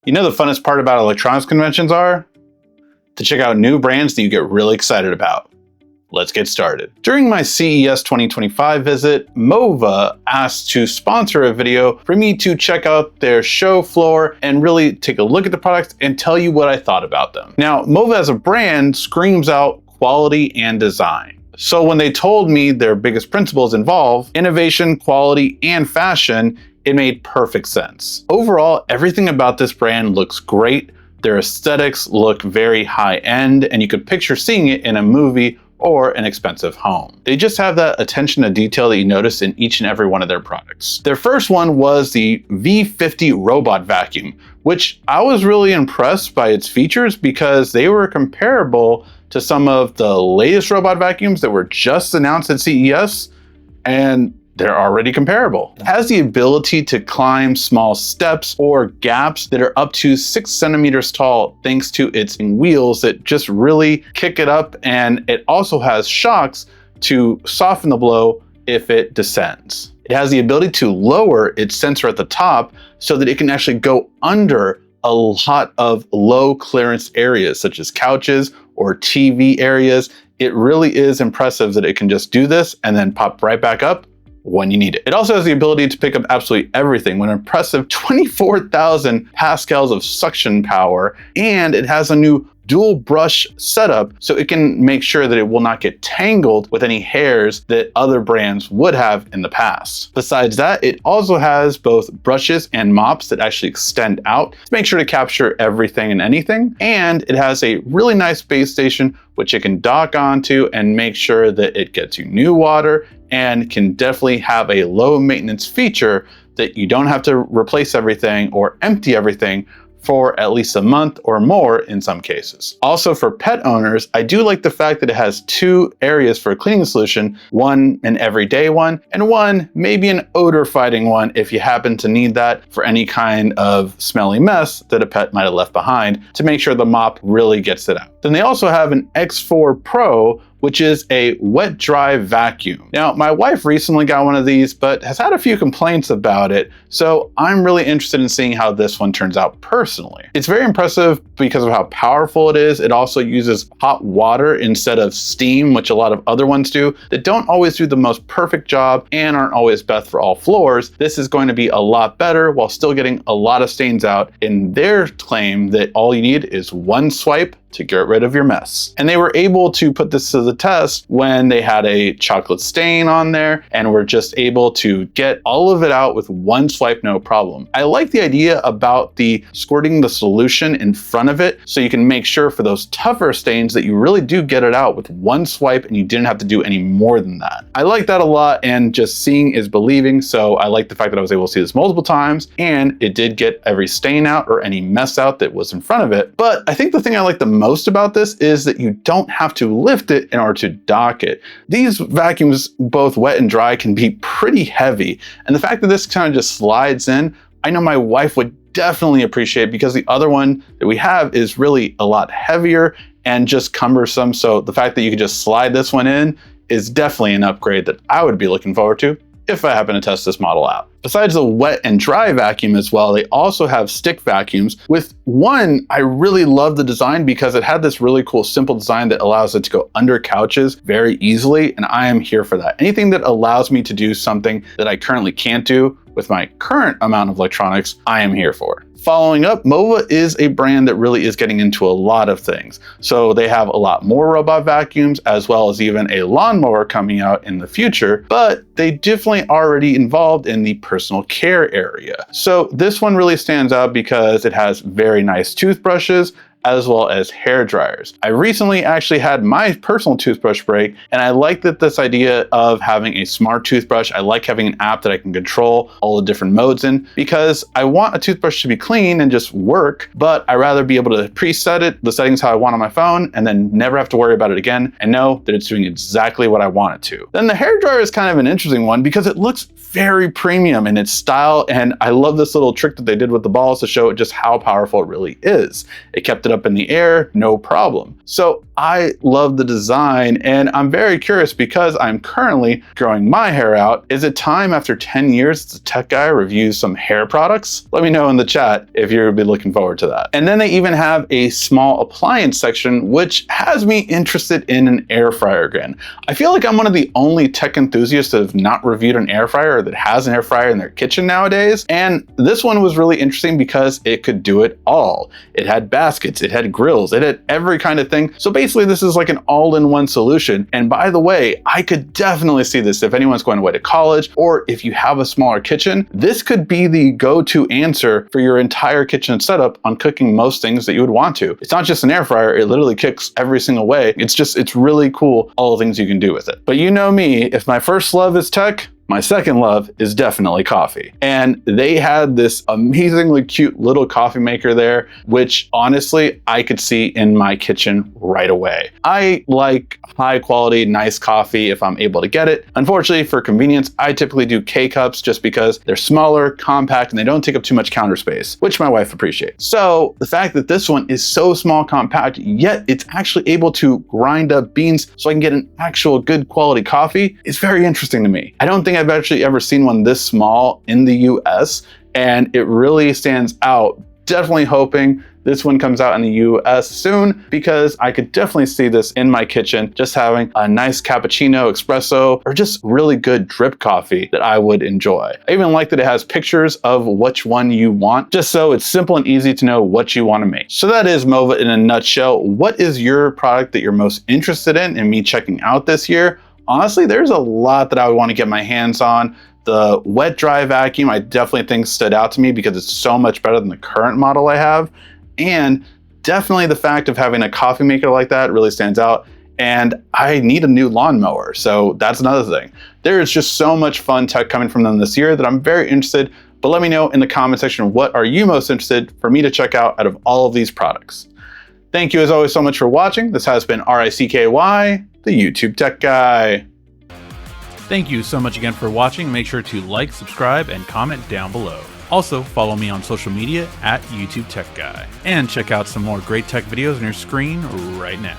You know the funnest part about electronics conventions are? To check out new brands that you get really excited about. Let's get started. During my CES 2025 visit, Mova asked to sponsor a video for me to check out their show floor and really take a look at the products and tell you what I thought about them. Now, Mova as a brand screams out quality and design. So when they told me their biggest principles involve innovation, quality, and fashion, it made perfect sense. Overall, everything about this brand looks great. Their aesthetics look very high-end, and you could picture seeing it in a movie or an expensive home. They just have that attention to detail that you notice in each and every one of their products. Their first one was the V50 robot vacuum, which I was really impressed by its features because they were comparable to some of the latest robot vacuums that were just announced at CES, and they're already comparable. It has the ability to climb small steps or gaps that are up to 6 centimeters tall thanks to its wheels that just really kick it up, and it also has shocks to soften the blow if it descends. It has the ability to lower its sensor at the top so that it can actually go under a lot of low clearance areas such as couches or TV areas. It really is impressive that it can just do this and then pop right back up when you need it. It also has the ability to pick up absolutely everything with an impressive 24,000 pascals of suction power, and it has a new dual brush setup so it can make sure that it will not get tangled with any hairs that other brands would have in the past. Besides that, it also has both brushes and mops that actually extend out to make sure to capture everything and anything. And it has a really nice base station which it can dock onto and make sure that it gets you new water, and can definitely have a low maintenance feature that you don't have to replace everything or empty everything for at least a month or more in some cases. Also for pet owners, I do like the fact that it has 2 areas for a cleaning solution, one an everyday one, and one maybe an odor fighting one if you happen to need that for any kind of smelly mess that a pet might have left behind to make sure the mop really gets it out. Then they also have an X4 Pro, which is a wet dry vacuum. Now, my wife recently got one of these, but has had a few complaints about it, so I'm really interested in seeing how this one turns out personally. It's very impressive because of how powerful it is. It also uses hot water instead of steam, which a lot of other ones do, that don't always do the most perfect job and aren't always best for all floors. This is going to be a lot better while still getting a lot of stains out, in their claim that all you need is one swipe to get rid of your mess. And they were able to put this to the test when they had a chocolate stain on there and were just able to get all of it out with one swipe, no problem. I like the idea about the squirting the solution in front of it so you can make sure for those tougher stains that you really do get it out with one swipe and you didn't have to do any more than that. I like that a lot, and just seeing is believing, so I like the fact that I was able to see this multiple times and it did get every stain out or any mess out that was in front of it. But I think the thing I like the most about this is that you don't have to lift it in order to dock it. These vacuums, both wet and dry, can be pretty heavy, and the fact that this kind of just slides in, I know my wife would definitely appreciate, because the other one that we have is really a lot heavier and just cumbersome. So the fact that you can just slide this one in is definitely an upgrade that I would be looking forward to if I happen to test this model out. Besides the wet and dry vacuum as well, they also have stick vacuums. With one, I really love the design because it had this really cool simple design that allows it to go under couches very easily, and I am here for that. Anything that allows me to do something that I currently can't do with my current amount of electronics, I am here for. Following up, Mova is a brand that really is getting into a lot of things. So they have a lot more robot vacuums, as well as even a lawnmower coming out in the future, but they definitely already involved in the personal care area. So this one really stands out because it has very nice toothbrushes, as well as hair dryers. I recently actually had my personal toothbrush break, and I like that this idea of having a smart toothbrush. I like having an app that I can control all the different modes in, because I want a toothbrush to be clean and just work, but I rather be able to preset it, the settings how I want on my phone, and then never have to worry about it again and know that it's doing exactly what I want it to. Then the hair dryer is kind of an interesting one because it looks very premium in its style, and I love this little trick that they did with the balls to show it just how powerful it really is. It kept it up in the air, no problem. So I love the design, and I'm very curious because I'm currently growing my hair out. Is it time after 10 years the tech guy reviews some hair products? Let me know in the chat if you'll be looking forward to that. And then they even have a small appliance section, which has me interested in an air fryer again. I feel like I'm one of the only tech enthusiasts that have not reviewed an air fryer or that has an air fryer in their kitchen nowadays. And this one was really interesting because it could do it all. It had baskets, it had grills, it had every kind of thing. So basically this is like an all-in-one solution. And by the way, I could definitely see this if anyone's going away to college, or if you have a smaller kitchen, this could be the go-to answer for your entire kitchen setup on cooking most things that you would want to. It's not just an air fryer, it literally kicks every single way. It's really cool, all the things you can do with it. But you know me, if my first love is tech, my second love is definitely coffee. And they had this amazingly cute little coffee maker there, which honestly, I could see in my kitchen right away. I like high quality, nice coffee if I'm able to get it. Unfortunately, for convenience, I typically do K-cups just because they're smaller, compact, and they don't take up too much counter space, which my wife appreciates. So the fact that this one is so small, compact, yet it's actually able to grind up beans so I can get an actual good quality coffee is very interesting to me. I don't think I've actually ever seen one this small in the US, and it really stands out. Definitely hoping this one comes out in the US soon, because I could definitely see this in my kitchen, just having a nice cappuccino, espresso, or just really good drip coffee that I would enjoy. I even like that it has pictures of which one you want, just so it's simple and easy to know what you want to make. So that is Mova in a nutshell. What is your product that you're most interested in me checking out this year? Honestly, there's a lot that I would want to get my hands on. The wet dry vacuum, I definitely think stood out to me because it's so much better than the current model I have. And definitely the fact of having a coffee maker like that really stands out. And I need a new lawnmower, so that's another thing. There is just so much fun tech coming from them this year that I'm very interested. But let me know in the comment section, what are you most interested for me to check out of all of these products? Thank you as always so much for watching. This has been RICKY, the YouTube Tech Guy. Thank you so much again for watching. Make sure to like, subscribe, and comment down below. Also, follow me on social media at YouTube Tech Guy. And check out some more great tech videos on your screen right now.